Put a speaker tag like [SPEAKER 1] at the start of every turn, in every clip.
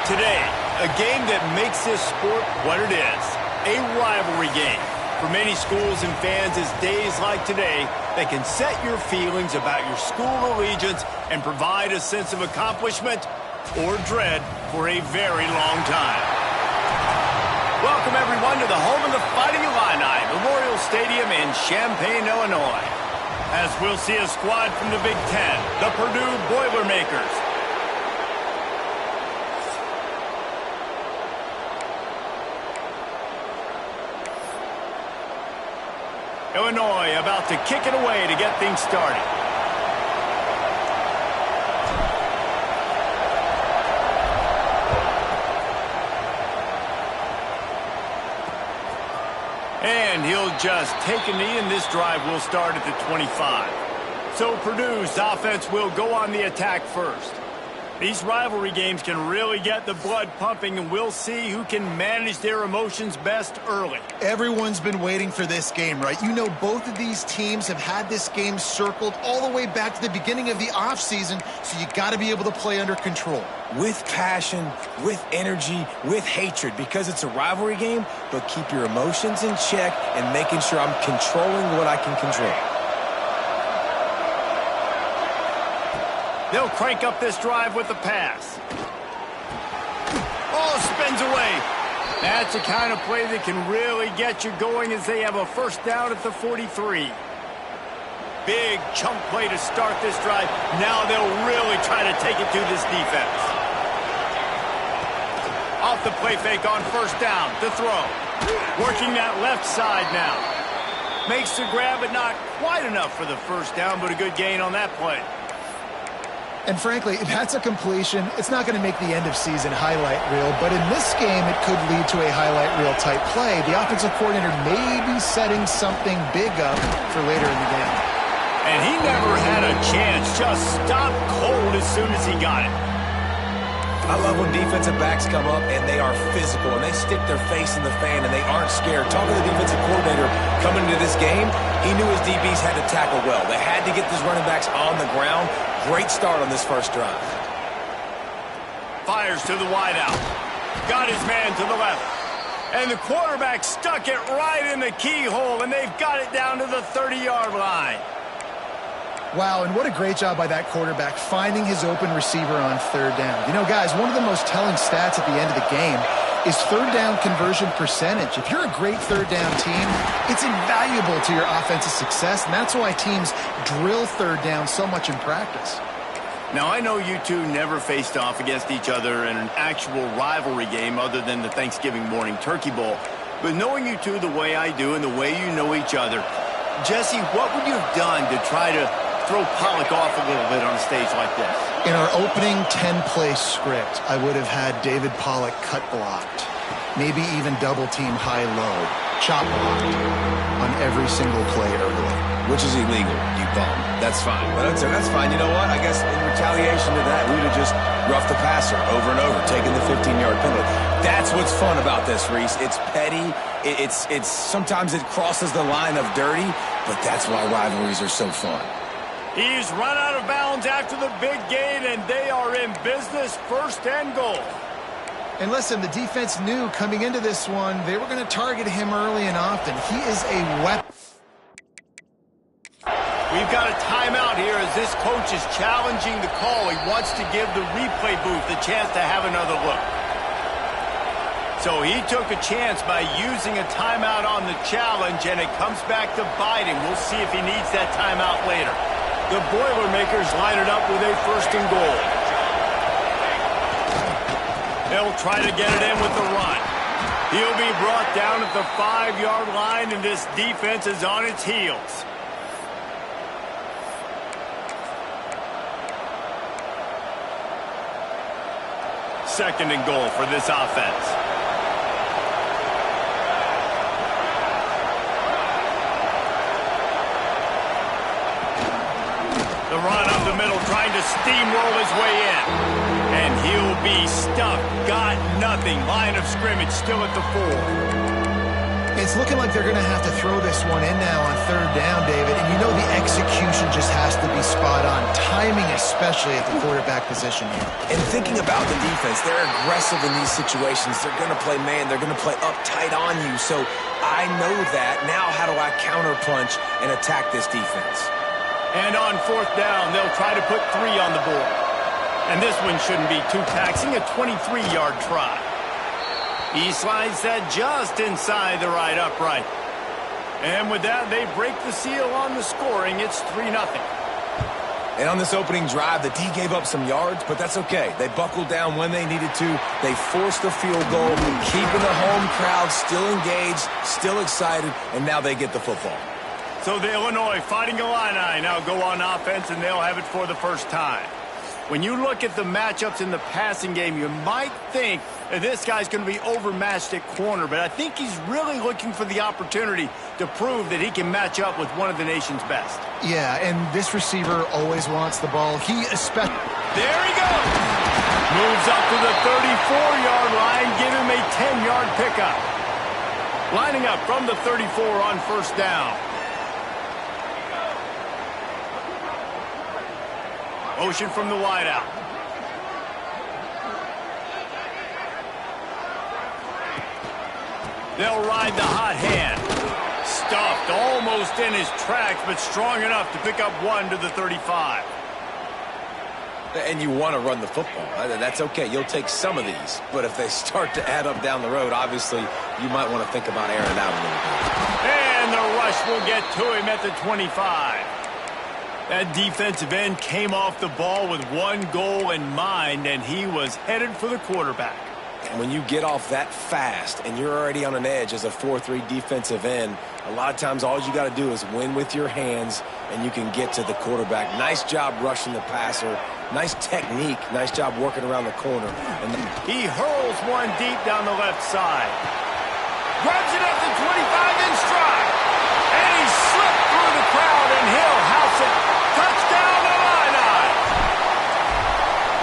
[SPEAKER 1] Today, a game that makes this sport what it is, a rivalry game. For many schools and fans, it's days like today that can set your feelings about your school allegiance and provide a sense of accomplishment or dread for a very long time. Welcome, everyone, to the home of the Fighting Illini, Memorial Stadium in Champaign, Illinois. As we'll see a squad from the Big Ten, the Purdue Boilermakers. Illinois about to kick it away to get things started. And he'll just take a knee, and this drive will start at the 25. So Purdue's offense will go on the attack first. These rivalry games can really get the blood pumping, and we'll see who can manage their emotions best early.
[SPEAKER 2] Everyone's been waiting for this game, right? You know, both of these teams have had this game circled all the way back to the beginning of the offseason, so you got to be able to play under control.
[SPEAKER 3] With passion, with energy, with hatred, because it's a rivalry game, but keep your emotions in check and making sure I'm controlling what I can control.
[SPEAKER 1] They'll crank up this drive with the pass. Oh, spins away. That's the kind of play that can really get you going as they have a first down at the 43. Big chunk play to start this drive. Now they'll really try to take it to this defense. Off the play fake on first down to throw. Working that left side now. Makes the grab, but not quite enough for the first down, but a good gain on that play.
[SPEAKER 2] And frankly, if that's a completion, it's not going to make the end-of-season highlight reel, but in this game, it could lead to a highlight reel type play. The offensive coordinator may be setting something big up for later in the game.
[SPEAKER 1] And he never had a chance, just stopped cold as soon as he got it.
[SPEAKER 3] I love when defensive backs come up and they are physical and they stick their face in the fan and they aren't scared. Talking to the defensive coordinator coming into this game, he knew his DBs had to tackle well. They had to get these running backs on the ground. Great start on this first drive.
[SPEAKER 1] Fires to the wideout. Got his man to the left. And the quarterback stuck it right in the keyhole, and they've got it down to the 30-yard line.
[SPEAKER 2] Wow, and what a great job by that quarterback finding his open receiver on third down. You know, guys, one of the most telling stats at the end of the game is third down conversion percentage. If you're a great third down team, it's invaluable to your offensive success, and that's why teams drill third down so much in practice.
[SPEAKER 1] Now, I know you two never faced off against each other in an actual rivalry game other than the Thanksgiving morning Turkey Bowl, but knowing you two the way I do and the way you know each other, Jesse, what would you have done to try to throw Pollock off a little bit on a stage like this?
[SPEAKER 2] In our opening 10-play script, I would have had David Pollock cut blocked, maybe even double-team high-low, chop blocked on every single play early.
[SPEAKER 3] Which is illegal, you bum. That's fine. But that's fine. You know what? I guess in retaliation to that, we would have just roughed the passer over and over, taking the 15-yard penalty. That's what's fun about this, Reese. It's petty. It's sometimes it crosses the line of dirty, but that's why rivalries are so fun.
[SPEAKER 1] He's run out of bounds after the big gain, and they are in business, first and goal.
[SPEAKER 2] And listen, the defense knew coming into this one, they were going to target him early and often. He is a weapon.
[SPEAKER 1] We've got a timeout here as this coach is challenging the call. He wants to give the replay booth a chance to have another look. So he took a chance by using a timeout on the challenge, and it comes back to bite him. We'll see if he needs that timeout later. The Boilermakers line it up with a first and goal. They'll try to get it in with the run. He'll be brought down at the 5-yard line, and this defense is on its heels. Second and goal for this offense. The run up the middle, trying to steamroll his way in. And he'll be stuck. Got nothing. Line of scrimmage still at the 4.
[SPEAKER 2] It's looking like they're going to have to throw this one in now on third down, David. And you know the execution just has to be spot on. timing especially at the quarterback position here.
[SPEAKER 3] And thinking about the defense, they're aggressive in these situations. They're going to play man. They're going to play up tight on you. So I know that. Now how do I counterpunch and attack this defense?
[SPEAKER 1] And on 4th down, they'll try to put 3 on the board. And this one shouldn't be too taxing, a 23-yard try. He slides that just inside the right upright. And with that, they break the seal on the scoring. It's 3-0.
[SPEAKER 3] And on this opening drive, the D gave up some yards, but that's okay. They buckled down when they needed to. They forced the field goal, keeping the home crowd still engaged, still excited, and now they get the football.
[SPEAKER 1] So the Illinois Fighting Illini now go on offense, and they'll have it for the first time. When you look at the matchups in the passing game, you might think that this guy's going to be overmatched at corner, but I think he's really looking for the opportunity to prove that he can match up with one of the nation's best.
[SPEAKER 2] Yeah, and this receiver always wants the ball. He especially...
[SPEAKER 1] There he goes! Moves up to the 34-yard line, give him a 10-yard pickup. Lining up from the 34 on 1st down. Motion from the wideout. They'll ride the hot hand. Stuffed almost in his tracks, but strong enough to pick up 1 to the 35.
[SPEAKER 3] And you want to run the football. That's okay. You'll take some of these. But if they start to add up down the road, obviously, you might want to think about airing it out a little bit.
[SPEAKER 1] And the rush will get to him at the 25. That defensive end came off the ball with 1 goal in mind, and he was headed for the quarterback.
[SPEAKER 3] And when you get off that fast and you're already on an edge as a 4-3 defensive end, a lot of times all you got to do is win with your hands, and you can get to the quarterback. Nice job rushing the passer. Nice technique. Nice job working around the corner. And
[SPEAKER 1] he hurls one deep down the left side. Grabs it at the 25 in stride. And he slipped through the crowd, and he'll house it. Touchdown, Illini!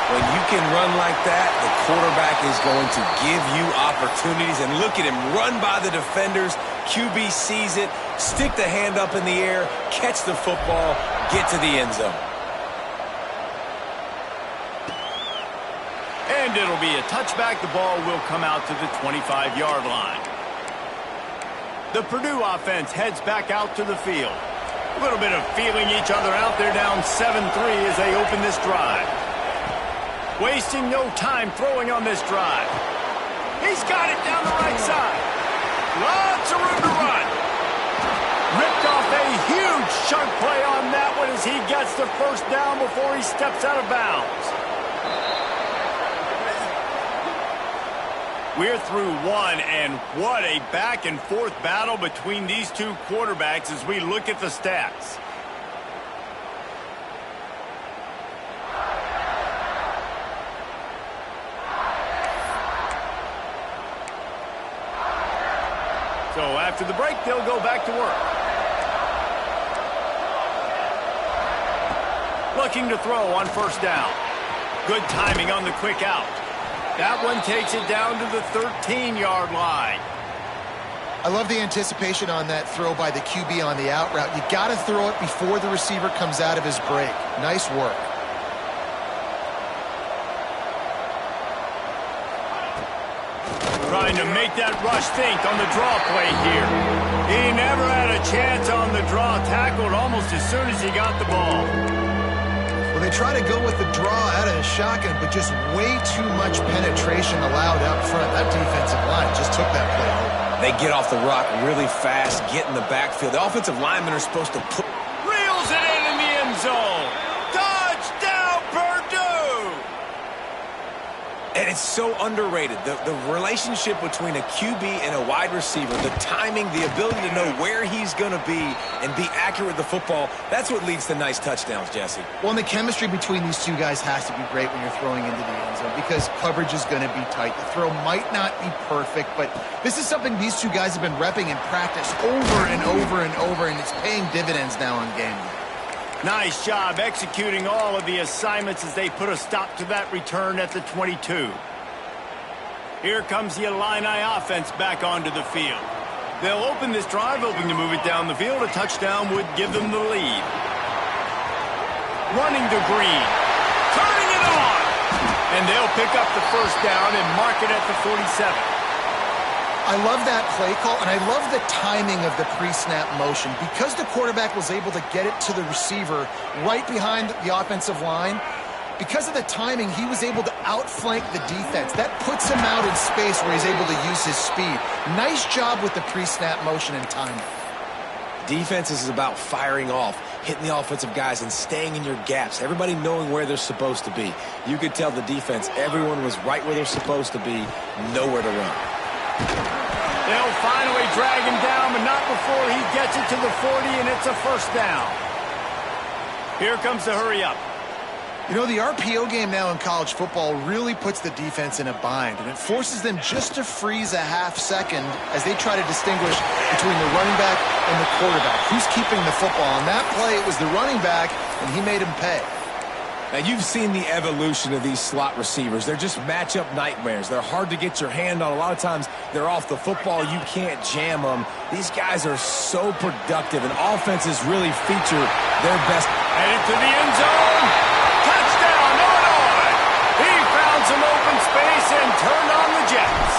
[SPEAKER 3] When you can run like that, the quarterback is going to give you opportunities. And look at him run by the defenders. QB sees it, stick the hand up in the air, catch the football, get to the end zone.
[SPEAKER 1] And it'll be a touchback. The ball will come out to the 25-yard line. The Purdue offense heads back out to the field. A little bit of feeling each other out. They're down 7-3 as they open this drive. Wasting no time throwing on this drive. He's got it down the right side. Lots of room to run. Ripped off a huge chunk play on that one as he gets the 1st down before he steps out of bounds. We're through 1, and what a back-and-forth battle between these two quarterbacks as we look at the stats. So after the break, they'll go back to work. Looking to throw on 1st down. Good timing on the quick out. That one takes it down to the 13-yard line.
[SPEAKER 2] I love the anticipation on that throw by the QB on the out route. You got to throw it before the receiver comes out of his break. Nice work.
[SPEAKER 1] Trying to make that rush think on the draw play here. He never had a chance on the draw. Tackled almost as soon as he got the ball.
[SPEAKER 2] They try to go with the draw out of the shotgun, but just way too much penetration allowed up front. That defensive line just took that play over.
[SPEAKER 3] They get off the rock really fast, get in the backfield. The offensive linemen are supposed to put...
[SPEAKER 1] Reels it in the end zone. Touchdown, Purdue!
[SPEAKER 3] And it's so underrated. The relationship between a QB and a wide receiver, the timing, the ability to know where he's going to be and be accurate with the football, that's what leads to nice touchdowns, Jesse.
[SPEAKER 2] Well, and the chemistry between these two guys has to be great when you're throwing into the end zone because coverage is going to be tight. The throw might not be perfect, but this is something these two guys have been repping in practice over and over and over, and it's paying dividends now on game day.
[SPEAKER 1] Nice job executing all of the assignments as they put a stop to that return at the 22. Here comes the Illini offense back onto the field. They'll open this drive, hoping to move it down the field. A touchdown would give them the lead. running to Green, turning it on. And they'll pick up the first down and mark it at the 47.
[SPEAKER 2] I love that play call, and I love the timing of the pre-snap motion. Because the quarterback was able to get it to the receiver right behind the offensive line, because of the timing, he was able to outflank the defense. That puts him out in space where he's able to use his speed. Nice job with the pre-snap motion and timing.
[SPEAKER 3] Defense is about firing off, hitting the offensive guys, and staying in your gaps. Everybody knowing where they're supposed to be. You could tell the defense, everyone was right where they're supposed to be, nowhere to run.
[SPEAKER 1] They'll finally drag him down, but not before he gets it to the 40, and it's a first down. Here comes the hurry up.
[SPEAKER 2] You know, the RPO game now in college football really puts the defense in a bind, and it forces them just to freeze a half second as they try to distinguish between the running back and the quarterback. Who's keeping the football? On that play, it was the running back, and he made him pay.
[SPEAKER 3] Now, you've seen the evolution of these slot receivers. They're just matchup nightmares. They're hard to get your hand on. A lot of times, they're off the football. You can't jam them. These guys are so productive, and offenses really feature their best.
[SPEAKER 1] Headed to the end zone. Touchdown, Illinois. He found some open space and turned on the Jets.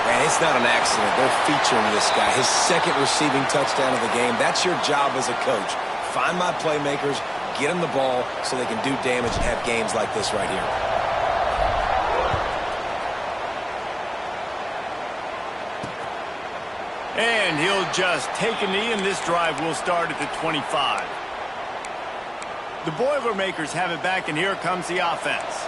[SPEAKER 3] Man, it's not an accident. They're featuring this guy. His second receiving touchdown of the game. That's your job as a coach. Find my playmakers, get them the ball so they can do damage and have games like this right here.
[SPEAKER 1] And he'll just take a knee, and this drive will start at the 25. The Boilermakers have it back, and here comes the offense.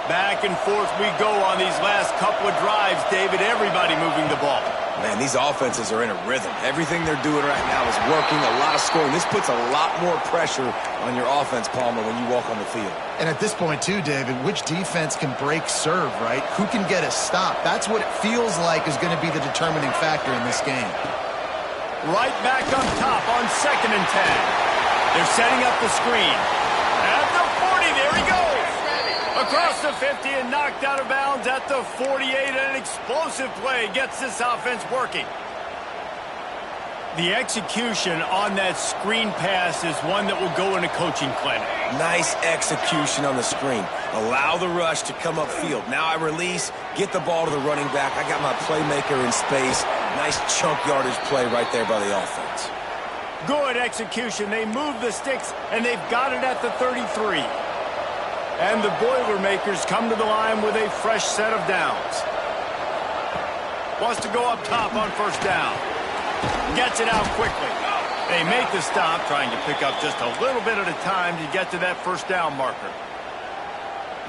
[SPEAKER 1] Back and forth we go on these last couple of drives, David. Everybody moving the ball.
[SPEAKER 3] Man, these offenses are in a rhythm. Everything they're doing right now is working, a lot of scoring. This puts a lot more pressure on your offense, Palmer, when you walk on the field.
[SPEAKER 2] And at this point, too, David, which defense can break serve, right? Who can get a stop? That's what it feels like is going to be the determining factor in this game.
[SPEAKER 1] Right back on top on 2nd and 10. They're setting up the screen. At the 40, there he goes. Across the 50 and knocked out of bounds at the 48. An explosive play gets this offense working. The execution on that screen pass is one that will go in a coaching clinic.
[SPEAKER 3] Nice execution on the screen. Allow the rush to come upfield. Now I release, get the ball to the running back. I got my playmaker in space. Nice chunk yardage play right there by the offense.
[SPEAKER 1] Good execution. They move the sticks, and they've got it at the 33. And the Boilermakers come to the line with a fresh set of downs. Wants to go up top on first down. Gets it out quickly. They make the stop, trying to pick up just a little bit at a time to get to that first down marker.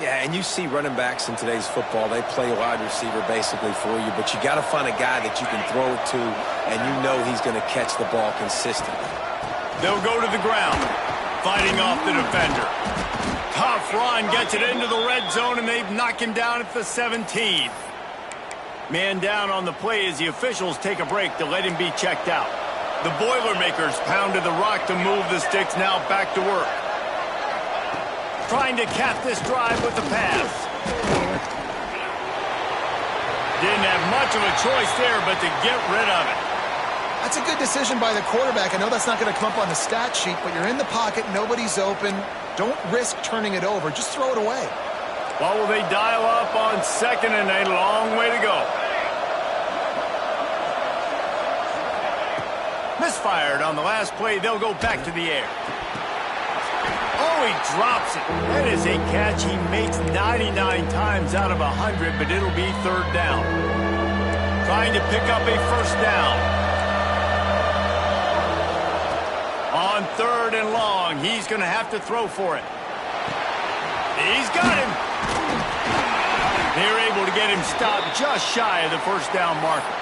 [SPEAKER 3] Yeah, and you see running backs in today's football, they play wide receiver basically for you, but you got to find a guy that you can throw it to, and you know he's going to catch the ball consistently.
[SPEAKER 1] They'll go to the ground, fighting off the defender. Tough run, gets it into the red zone, and they knock him down at the 17. Man down on the play as the officials take a break to let him be checked out. The Boilermakers pounded the rock to move the sticks, now back to work. Trying to cap this drive with the pass. Didn't have much of a choice there but to get rid of it.
[SPEAKER 2] That's a good decision by the quarterback. I know that's not going to come up on the stat sheet, but you're in the pocket, nobody's open. Don't risk turning it over. Just throw it away.
[SPEAKER 1] Well, will they dial up on 2nd and a long way to go? Misfired on the last play. They'll go back to the air. Oh, he drops it. That is a catch he makes 99 times out of 100, but it'll be 3rd down. Trying to pick up a first down. On 3rd and long, he's going to have to throw for it. He's got him. They're able to get him stopped just shy of the first down marker.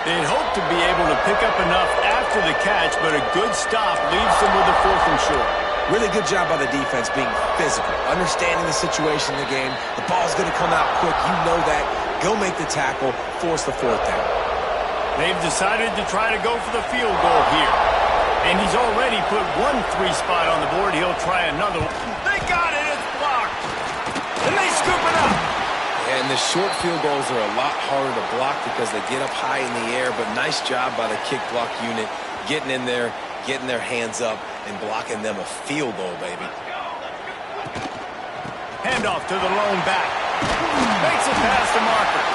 [SPEAKER 1] They'd hope to be able to pick up enough after the catch, but a good stop leaves them with a 4th and short.
[SPEAKER 3] Really good job by the defense being physical, understanding the situation in the game. The ball's going to come out quick. You know that. Go make the tackle, force the 4th down.
[SPEAKER 1] They've decided to try to go for the field goal here. And he's already put 1 3 spot on the board. He'll try another one. They got it. It's blocked. And they scoop it up.
[SPEAKER 3] And the short field goals are a lot harder to block because they get up high in the air. But nice job by the kick block unit getting in there, getting their hands up and blocking them a field goal, baby.
[SPEAKER 1] Handoff to the lone back. Makes it past the marker.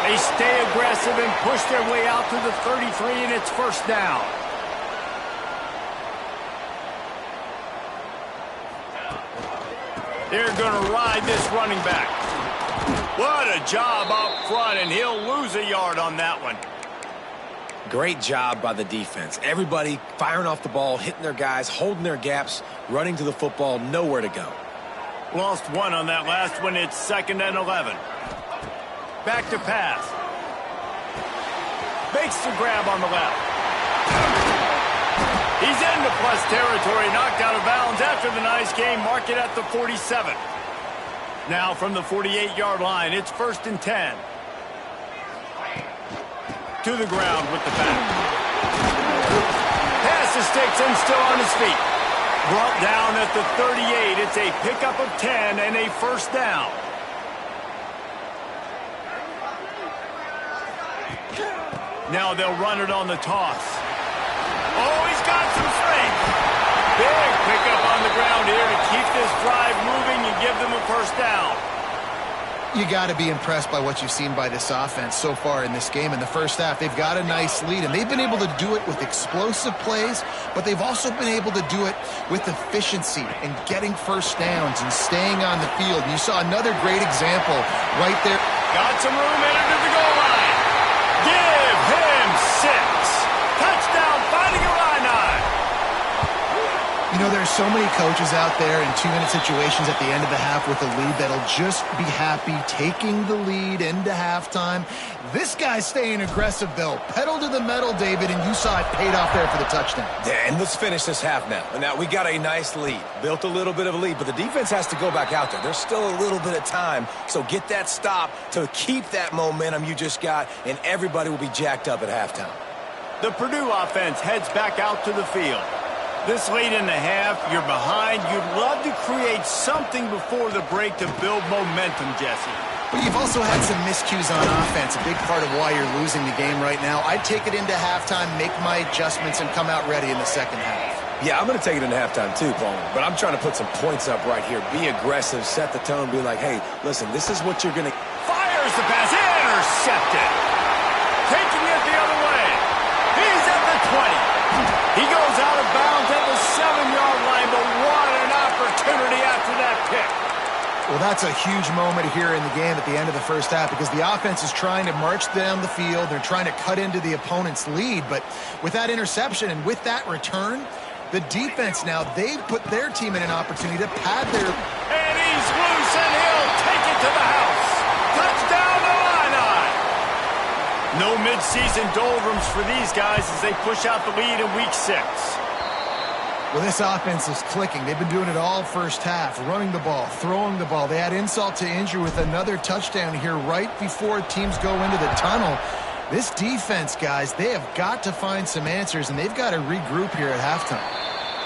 [SPEAKER 1] They stay aggressive and push their way out to the 33, and it's first down. They're going to ride this running back. What a job up front, and he'll lose a yard on that one.
[SPEAKER 3] Great job by the defense. Everybody firing off the ball, hitting their guys, holding their gaps, running to the football, nowhere to go.
[SPEAKER 1] Lost one on that last one. It's 2nd and 11. Back to pass. Makes the grab on the left. He's into plus territory, knocked out of bounds after the nice game. Mark it at the 47. Now from the 48-yard line, it's 1st and 10. To the ground with the back. Pass to Sticks and still on his feet. Brought down at the 38. It's a pickup of 10 and a first down. Now they'll run it on the toss. Oh, he's got some strength. Big pickup on the ground here to keep this drive moving and give them a first down.
[SPEAKER 2] You got to be impressed by what you've seen by this offense so far in this game. In the first half, they've got a nice lead, and they've been able to do it with explosive plays, but they've also been able to do it with efficiency and getting first downs and staying on the field. And you saw another great example right there.
[SPEAKER 1] Got some room in it to the goal line. Give him 6. Touchdown, Fighting Illini.
[SPEAKER 2] You know, there's so many coaches out there in 2-minute situations at the end of the half with a lead that'll just be happy taking the lead into halftime. This guy's staying aggressive, though. Pedal to the metal, David, and you saw it paid off there for the touchdown.
[SPEAKER 3] Yeah, and let's finish this half now. And now we got a nice lead. Built a little bit of a lead, but the defense has to go back out there. There's still a little bit of time, so get that stop to keep that momentum you just got, and everybody will be jacked up at halftime.
[SPEAKER 1] The Purdue offense heads back out to the field. This late in the half, you're behind. You'd love to create something before the break to build momentum, Jesse.
[SPEAKER 2] But you've also had some miscues on offense, a big part of why you're losing the game right now. I'd take it into halftime, make my adjustments, and come out ready in the second half.
[SPEAKER 3] Yeah, I'm going to take it into halftime too, Paul. But I'm trying to put some points up right here. Be aggressive, set the tone, be like, hey, listen, this is what you're going to...
[SPEAKER 1] Fires the pass, intercepted. Taking it the other way. He's at the 20. He goes out of bounds at the 7-yard line, but what an opportunity after that pick.
[SPEAKER 2] Well, that's a huge moment here in the game at the end of the first half because the offense is trying to march down the field. They're trying to cut into the opponent's lead, but with that interception and with that return, the defense now, they've put their team in an opportunity to pad their...
[SPEAKER 1] And he's loose, and he'll take it to the house. Touchdown, Illini. No midseason doldrums for these guys as they push out the lead in Week 6.
[SPEAKER 2] Well, this offense is clicking. They've been doing it all first half, running the ball, throwing the ball. They had insult to injury with another touchdown here right before teams go into the tunnel. This defense, guys, they have got to find some answers, and they've got to regroup here at halftime.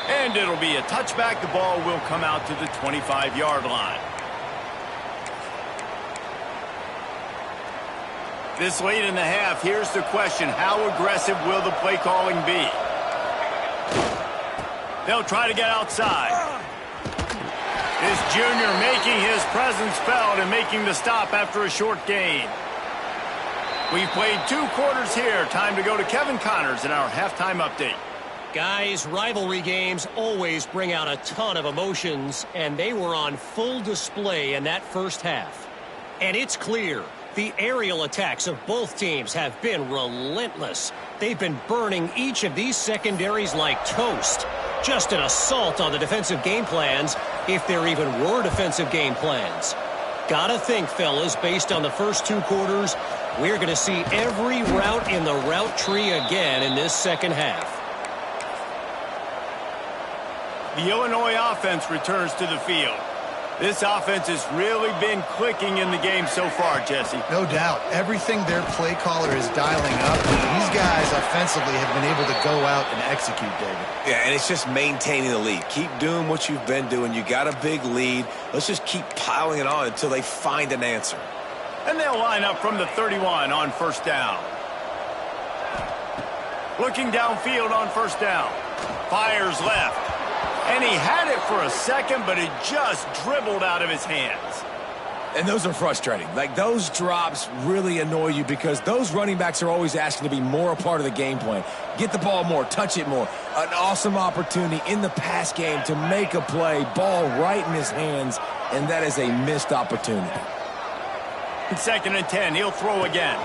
[SPEAKER 1] And it'll be a touchback. The ball will come out to the 25-yard line. This late in the half, here's the question. How aggressive will the play calling be? They'll try to get outside. This junior making his presence felt and making the stop after a short gain. We've played 2 quarters here. Time to go to Kevin Connors in our halftime update.
[SPEAKER 4] Guys, rivalry games always bring out a ton of emotions, and they were on full display in that first half. And it's clear, the aerial attacks of both teams have been relentless. They've been burning each of these secondaries like toast. Just an assault on the defensive game plans, if there even were defensive game plans. Gotta think, fellas, based on the first 2 quarters, we're going to see every route in the route tree again in this second half.
[SPEAKER 1] The Illinois offense returns to the field. This offense has really been clicking in the game so far, Jesse.
[SPEAKER 2] No doubt. Everything their play caller is dialing up. These guys offensively have been able to go out and execute, David.
[SPEAKER 3] Yeah, and it's just maintaining the lead. Keep doing what you've been doing. You got a big lead. Let's just keep piling it on until they find an answer. And
[SPEAKER 1] they'll line up from the 31 on first down. Looking downfield on first down. Fires left. And he had it for a second, but it just dribbled out of his hands.
[SPEAKER 3] And those are frustrating. Like, those drops really annoy you because those running backs are always asking to be more a part of the game plan. Get the ball more, touch it more. An awesome opportunity in the pass game to make a play, ball right in his hands, and that is a missed opportunity.
[SPEAKER 1] 2nd and 10, he'll throw again.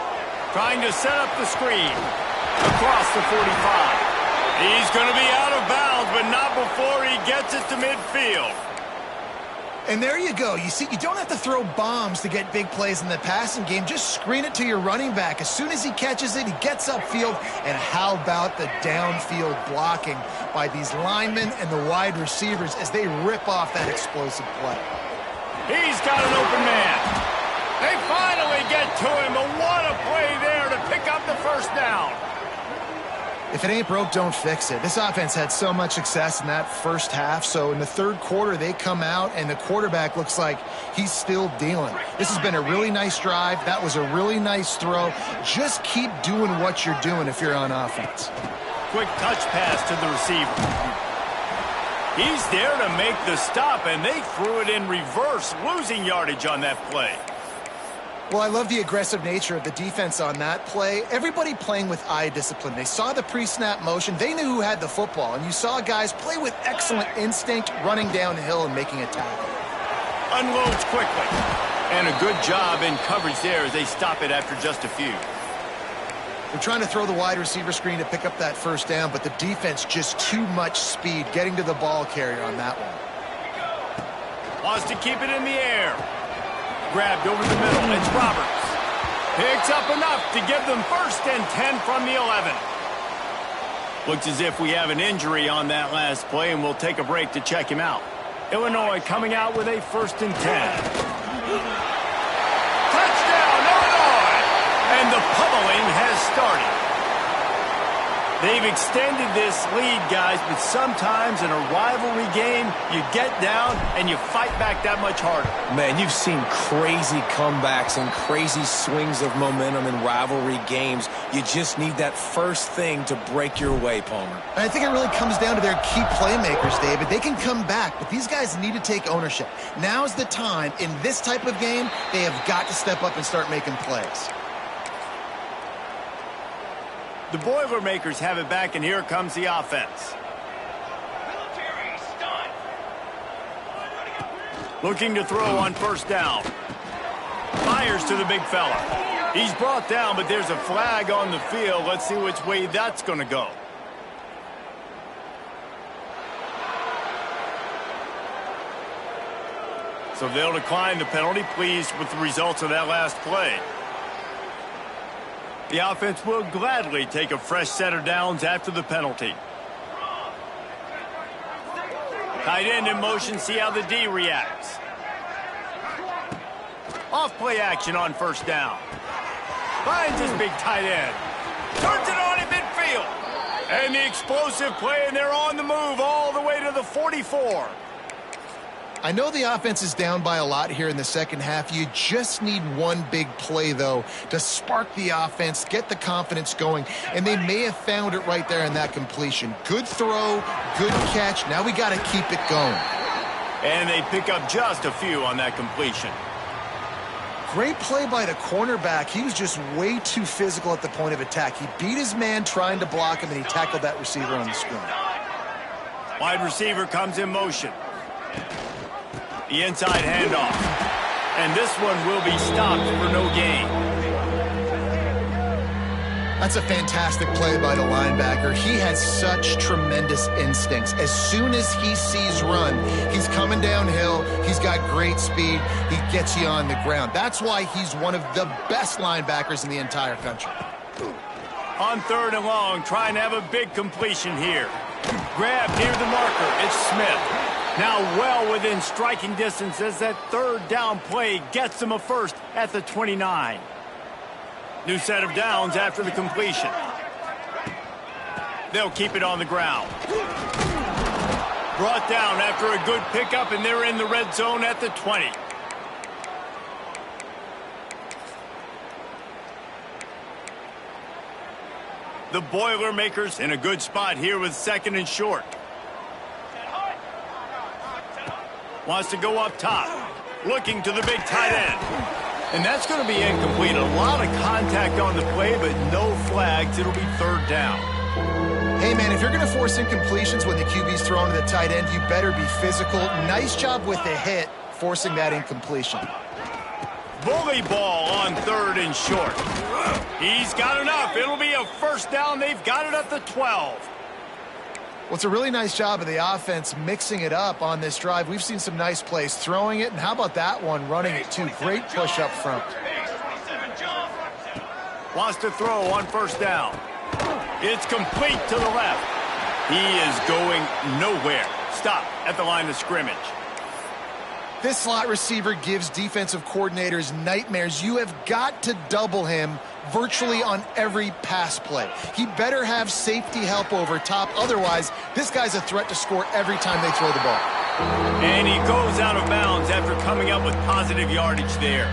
[SPEAKER 1] Trying to set up the screen. Across the 45. He's going to be out of bounds, but not before he gets it to midfield.
[SPEAKER 2] And there you go. You see, you don't have to throw bombs to get big plays in the passing game. Just screen it to your running back. As soon as he catches it, he gets upfield. And how about the downfield blocking by these linemen and the wide receivers as they rip off that explosive play?
[SPEAKER 1] He's got an open man. They finally get to him, but what a play there to pick up the first down.
[SPEAKER 2] If it ain't broke, don't fix it. This offense had so much success in that first half, so in the third quarter, they come out, and the quarterback looks like he's still dealing. This has been a really nice drive. That was a really nice throw. Just keep doing what you're doing if you're on offense.
[SPEAKER 1] Quick touch pass to the receiver. He's there to make the stop, and they threw it in reverse, losing yardage on that play.
[SPEAKER 2] Well, I love the aggressive nature of the defense on that play. Everybody playing with eye discipline. They saw the pre-snap motion. They knew who had the football. And you saw guys play with excellent instinct, running downhill and making a tackle.
[SPEAKER 1] Unloads quickly. And a good job in coverage there as they stop it after just a few.
[SPEAKER 2] They're trying to throw the wide receiver screen to pick up that first down, but the defense just too much speed getting to the ball carrier on that one.
[SPEAKER 1] Wants to keep it in the air. Grabbed over the middle. It's Roberts. Picks up enough to give them 1st and 10 from the 11. Looks as if we have an injury on that last play, and we'll take a break to check him out. Illinois coming out with a 1st and 10. Touchdown, Illinois! And the pummeling has started. They've extended this lead, guys, but sometimes in a rivalry game, you get down and you fight back that much harder.
[SPEAKER 3] Man, you've seen crazy comebacks and crazy swings of momentum in rivalry games. You just need that first thing to break your way, Palmer.
[SPEAKER 2] And I think it really comes down to their key playmakers, David. They can come back, but these guys need to take ownership. Now's the time. In this type of game, they have got to step up and start making plays.
[SPEAKER 1] The Boilermakers have it back, and here comes the offense. Looking to throw on first down. Fires to the big fella. He's brought down, but there's a flag on the field. Let's see which way that's going to go. So they'll decline the penalty, pleased with the results of that last play. The offense will gladly take a fresh set of downs after the penalty. Tight end in motion, see how the D reacts. Off play action on first down. Finds his big tight end. Turns it on in midfield. And the explosive play, and they're on the move all the way to the 44.
[SPEAKER 2] I know the offense is down by a lot here in the second half. You just need one big play, though, to spark the offense, get the confidence going, and they may have found it right there in that completion. Good throw, good catch. Now we got to keep it going.
[SPEAKER 1] And they pick up just a few on that completion.
[SPEAKER 2] Great play by the cornerback. He was just way too physical at the point of attack. He beat his man trying to block him, and he tackled that receiver on the screen.
[SPEAKER 1] Wide receiver comes in motion. The inside handoff. And this one will be stopped for no gain.
[SPEAKER 2] That's a fantastic play by the linebacker. He has such tremendous instincts. As soon as he sees run, he's coming downhill. He's got great speed. He gets you on the ground. That's why he's one of the best linebackers in the entire country.
[SPEAKER 1] On 3rd and long, trying to have a big completion here. Grab near the marker. It's Smith. Now well within striking distance as that 3rd down play gets them a first at the 29. New set of downs after the completion. They'll keep it on the ground. Brought down after a good pickup, and they're in the red zone at the 20. The Boilermakers in a good spot here with 2nd and short. Wants to go up top. Looking to the big tight end. And that's going to be incomplete. A lot of contact on the play, but no flags. It'll be 3rd down.
[SPEAKER 2] Hey, man, if you're going to force incompletions when the QB's thrown to the tight end, you better be physical. Nice job with the hit, forcing that incompletion.
[SPEAKER 1] Bully ball on 3rd and short. He's got enough. It'll be a 1st down. They've got it at the 12.
[SPEAKER 2] Well, it's a really nice job of the offense mixing it up on this drive. We've seen some nice plays throwing it, and how about that one running it too? Great push up front.
[SPEAKER 1] Wants to throw on 1st down. It's complete to the left. He is going nowhere. Stop at the line of scrimmage.
[SPEAKER 2] This slot receiver gives defensive coordinators nightmares. You have got to double him virtually on every pass play. He better have safety help over top. Otherwise, this guy's a threat to score every time they throw the ball.
[SPEAKER 1] And he goes out of bounds after coming up with positive yardage there.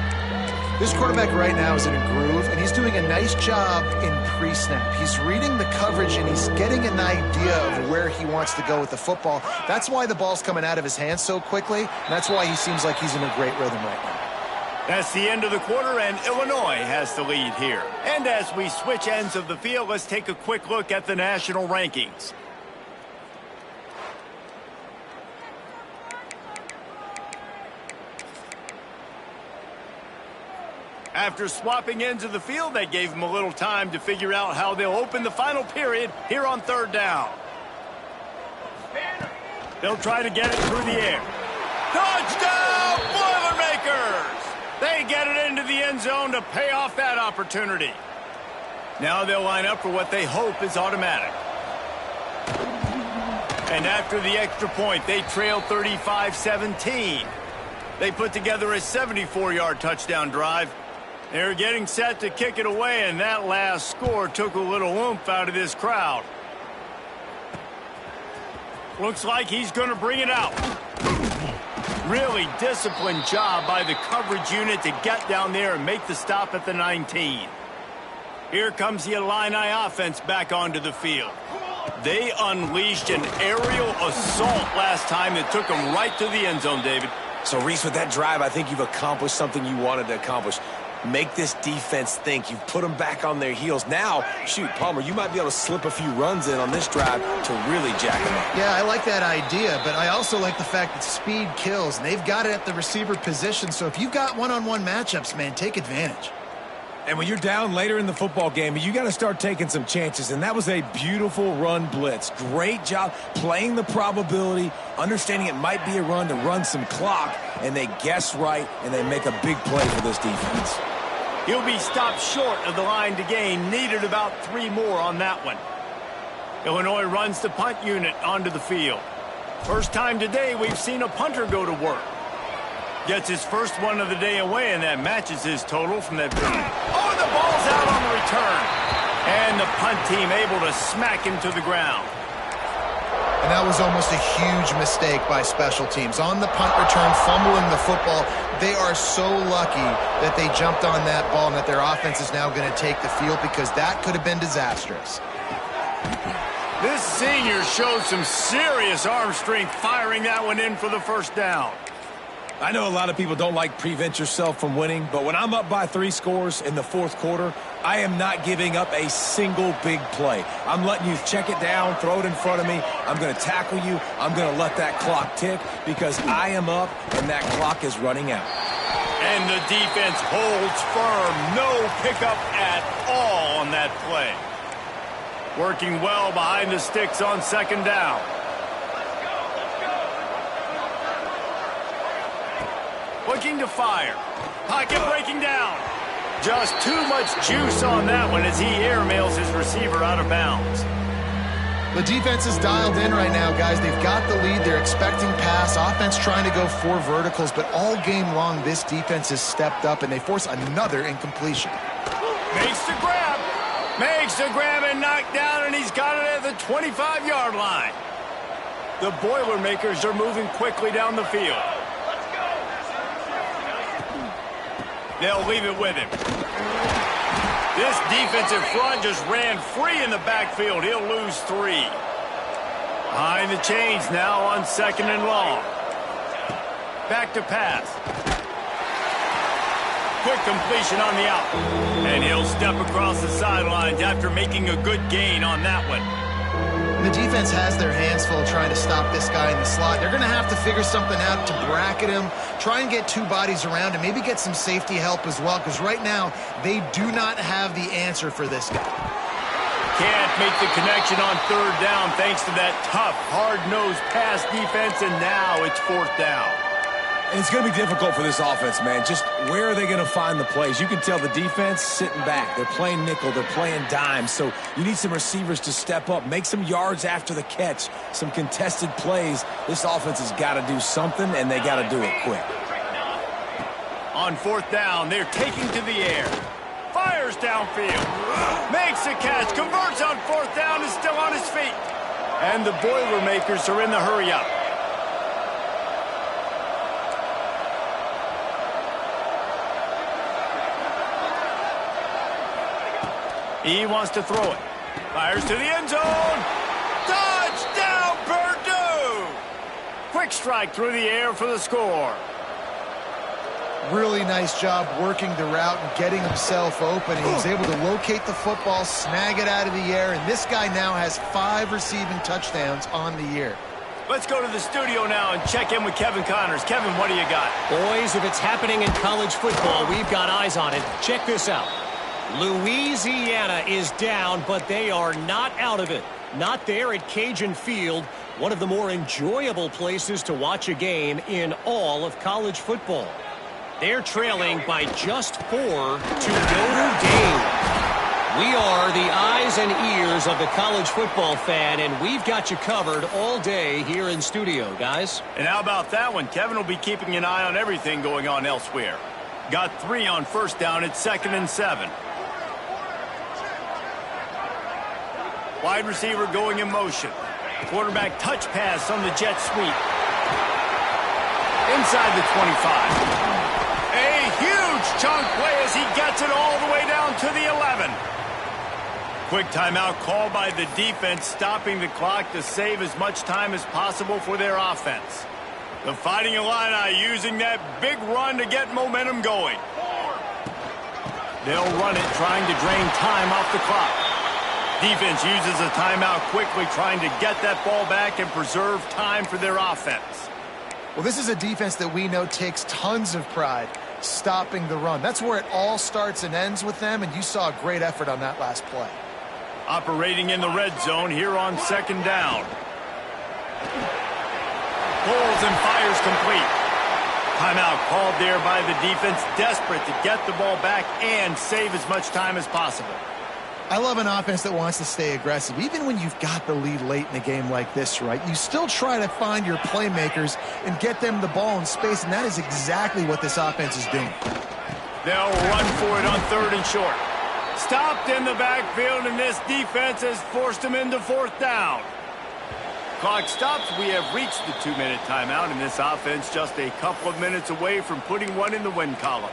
[SPEAKER 2] This quarterback right now is in a groove, and he's doing a nice job in pre-snap. He's reading the coverage, and he's getting an idea of where he wants to go with the football. That's why the ball's coming out of his hands so quickly, and that's why he seems like he's in a great rhythm right now.
[SPEAKER 1] That's the end of the quarter, and Illinois has the lead here. And as we switch ends of the field, let's take a quick look at the national rankings. After swapping ends of the field, that gave them a little time to figure out how they'll open the final period here on 3rd down. They'll try to get it through the air. Touchdown, Boilermakers! They get it into the end zone to pay off that opportunity. Now they'll line up for what they hope is automatic. And after the extra point, they trail 35-17. They put together a 74-yard touchdown drive. They're getting set to kick it away, and that last score took a little oomph out of this crowd. Looks like he's going to bring it out. Really disciplined job by the coverage unit to get down there and make the stop at the 19. Here comes the Illini offense back onto the field. They unleashed an aerial assault last time that took them right to the end zone, David.
[SPEAKER 3] So, Reese, with that drive, I think you've accomplished something you wanted to accomplish. Make this defense think. You've put them back on their heels. Now, shoot, Palmer, you might be able to slip a few runs in on this drive to really jack them up.
[SPEAKER 2] Yeah, I like that idea, but I also like the fact that speed kills, and they've got it at the receiver position. So if you've got one-on-one matchups, man, take advantage.
[SPEAKER 3] And when you're down later in the football game, you got to start taking some chances. And that was a beautiful run blitz. Great job playing the probability, understanding it might be a run to run some clock, and they guess right, and they make a big play for this defense.
[SPEAKER 1] He'll be stopped short of the line to gain. Needed about 3 more on that one. Illinois runs the punt unit onto the field. First time today we've seen a punter go to work. Gets his first one of the day away, and that matches his total from that. Oh, and the ball's out on the return. And the punt team able to smack him to the ground.
[SPEAKER 2] And that was almost a huge mistake by special teams. On the punt return, fumbling the football, they are so lucky that they jumped on that ball and that their offense is now going to take the field, because that could have been disastrous.
[SPEAKER 1] This senior showed some serious arm strength firing that one in for the 1st down.
[SPEAKER 3] I know a lot of people don't like prevent yourself from winning, but when I'm up by 3 scores in the 4th quarter, I am not giving up a single big play. I'm letting you check it down, throw it in front of me. I'm going to tackle you. I'm going to let that clock tick because I am up and that clock is running out.
[SPEAKER 1] And the defense holds firm. No pickup at all on that play. Working well behind the sticks on 2nd down. Looking to fire. Pocket breaking down. Just too much juice on that one as he airmails his receiver out of bounds.
[SPEAKER 2] The defense is dialed in right now, guys. They've got the lead. They're expecting pass. Offense trying to go 4 verticals, but all game long, this defense has stepped up, and they force another incompletion.
[SPEAKER 1] Makes the grab. Makes the grab and knocked down, and he's got it at the 25-yard line. The Boilermakers are moving quickly down the field. They'll leave it with him. This defensive front just ran free in the backfield. He'll lose 3. Behind the chains now on 2nd and long. Back to pass. Quick completion on the out. And he'll step across the sidelines after making a good gain on that one.
[SPEAKER 2] The defense has their hands full trying to stop this guy in the slot. They're going to have to figure something out to bracket him, try and get 2 bodies around him, maybe get some safety help as well, because right now they do not have the answer for this guy.
[SPEAKER 1] Can't make the connection on 3rd down thanks to that tough, hard-nosed pass defense, and now it's 4th down.
[SPEAKER 3] And it's going to be difficult for this offense, man. Just where are they going to find the plays? You can tell the defense sitting back. They're playing nickel. They're playing dime. So you need some receivers to step up, make some yards after the catch, some contested plays. This offense has got to do something, and they got to do it quick.
[SPEAKER 1] On 4th down, they're taking to the air. Fires downfield. Makes the catch. Converts on 4th down. Is still on his feet. And the Boilermakers are in the hurry-up. He wants to throw it. Fires to the end zone. Touchdown, Purdue! Quick strike through the air for the score.
[SPEAKER 2] Really nice job working the route and getting himself open. He was able to locate the football, snag it out of the air, and this guy now has 5 receiving touchdowns on the year.
[SPEAKER 1] Let's go to the studio now and check in with Kevin Connors. Kevin, what do you got?
[SPEAKER 4] Boys, if it's happening in college football, we've got eyes on it. Check this out. Louisiana is down, but they are not out of it. Not there at Cajun Field, one of the more enjoyable places to watch a game in all of college football. They're trailing by just 4 to Notre Dame. We are the eyes and ears of the college football fan, and we've got you covered all day here in studio, guys.
[SPEAKER 1] And how about that one? Kevin will be keeping an eye on everything going on elsewhere. Got 3 on 1st down at 2nd and 7. Wide receiver going in motion. Quarterback touch pass on the jet sweep. Inside the 25. A huge chunk play as he gets it all the way down to the 11. Quick timeout called by the defense, stopping the clock to save as much time as possible for their offense. The Fighting Illini using that big run to get momentum going. They'll run it, trying to drain time off the clock. Defense uses a timeout quickly, trying to get that ball back and preserve time for their offense.
[SPEAKER 2] Well, this is a defense that we know takes tons of pride stopping the run. That's where it all starts and ends with them, and you saw a great effort on that last play.
[SPEAKER 1] Operating in the red zone here on 2nd down. Pulls and fires complete. Timeout called there by the defense, desperate to get the ball back and save as much time as possible.
[SPEAKER 2] I love an offense that wants to stay aggressive. Even when you've got the lead late in a game like this, right, you still try to find your playmakers and get them the ball in space, and that is exactly what this offense is doing.
[SPEAKER 1] They'll run for it on 3rd and short. Stopped in the backfield, and this defense has forced him into 4th down. Clock stops. We have reached the 2-minute timeout, and this offense just a couple of minutes away from putting one in the win column.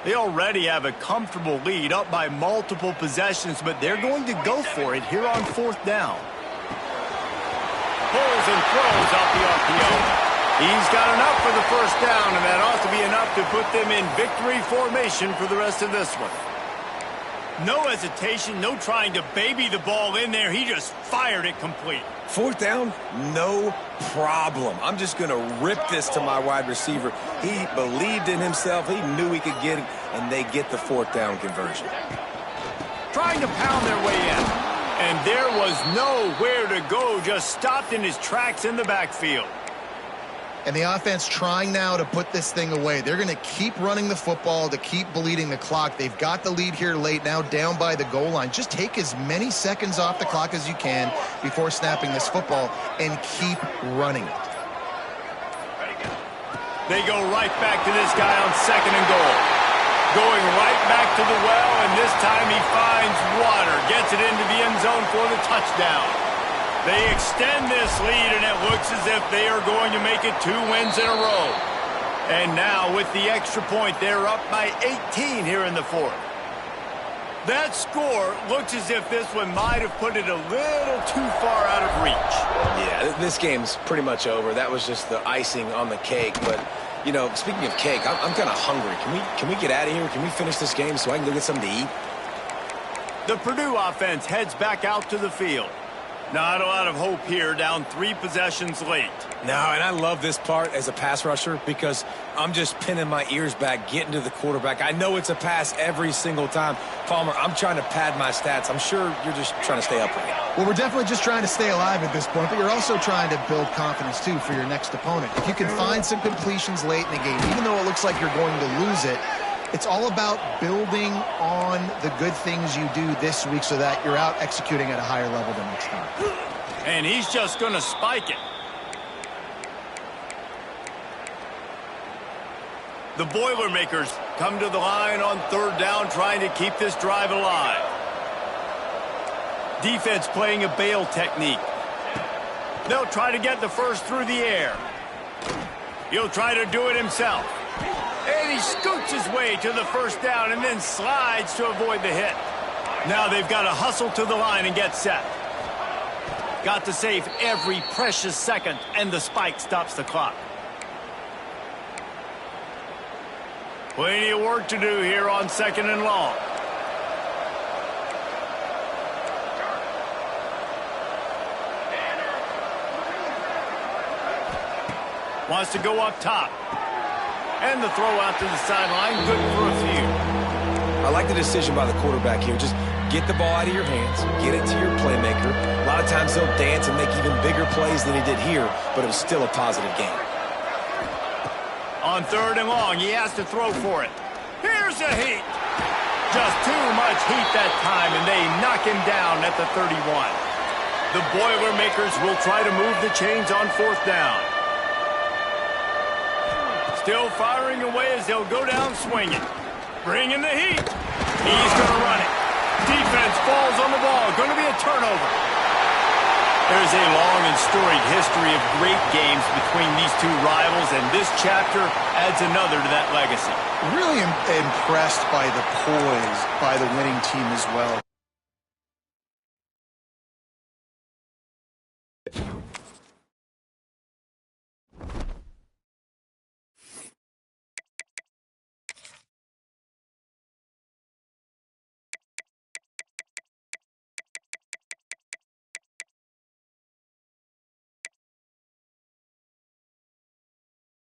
[SPEAKER 1] They already have a comfortable lead, up by multiple possessions, but they're going to go for it here on 4th down. Pulls and throws off the RPO. He's got enough for the 1st down, and that ought to be enough to put them in victory formation for the rest of this one. No hesitation, no trying to baby the ball in there. He just fired it complete.
[SPEAKER 3] 4th down, no problem. I'm just going to rip this to my wide receiver. He believed in himself. He knew he could get it, and they get the 4th down conversion.
[SPEAKER 1] Trying to pound their way in. And there was nowhere to go, just stopped in his tracks in the backfield.
[SPEAKER 2] And the offense trying now to put this thing away. They're going to keep running the football to keep bleeding the clock. They've got the lead here late, now down by the goal line. Just take as many seconds off the clock as you can before snapping this football and keep running it.
[SPEAKER 1] They go right back to this guy on 2nd and goal. Going right back to the well, and this time he finds water. Gets it into the end zone for the touchdown. They extend this lead, and it looks as if they are going to make it 2 wins in a row. And now, with the extra point, they're up by 18 here in the fourth. That score looks as if this one might have put it a little too far out of reach.
[SPEAKER 3] Yeah, this game's pretty much over. That was just the icing on the cake. But, you know, speaking of cake, I'm kind of hungry. Can we get out of here? Can we finish this game so I can go get something to eat?
[SPEAKER 1] The Purdue offense heads back out to the field. Not a lot of hope here, down 3 possessions late.
[SPEAKER 3] No, and I love this part as a pass rusher because I'm just pinning my ears back, getting to the quarterback. I know it's a pass every single time. Palmer, I'm trying to pad my stats. I'm sure you're just trying to stay upright.
[SPEAKER 2] Well, we're definitely just trying to stay alive at this point, but you're also trying to build confidence, too, for your next opponent. If you can find some completions late in the game, even though it looks like you're going to lose it, it's all about building on the good things you do this week so that you're out executing at a higher level the next time.
[SPEAKER 1] And he's just going to spike it. The Boilermakers come to the line on 3rd down, trying to keep this drive alive. Defense playing a bail technique. They'll try to get the first through the air. He'll try to do it himself. And he scoots his way to the first down and then slides to avoid the hit. Now they've got to hustle to the line and get set. Got to save every precious second, and the spike stops the clock. Plenty of work to do here on 2nd and long. Wants to go up top. And the throw out to the sideline, good for a few.
[SPEAKER 3] I like the decision by the quarterback here. Just get the ball out of your hands, get it to your playmaker. A lot of times he'll dance and make even bigger plays than he did here, but it was still a positive game.
[SPEAKER 1] On 3rd and long, he has to throw for it. Here's a heat. Just too much heat that time, and they knock him down at the 31. The Boilermakers will try to move the chains on 4th down. Still firing away as they'll go down swinging. Bringing the heat. He's going to run it. Defense falls on the ball. Going to be a turnover. There's a long and storied history of great games between these two rivals, and this chapter adds another to that legacy.
[SPEAKER 2] Really impressed by the poise by the winning team as well.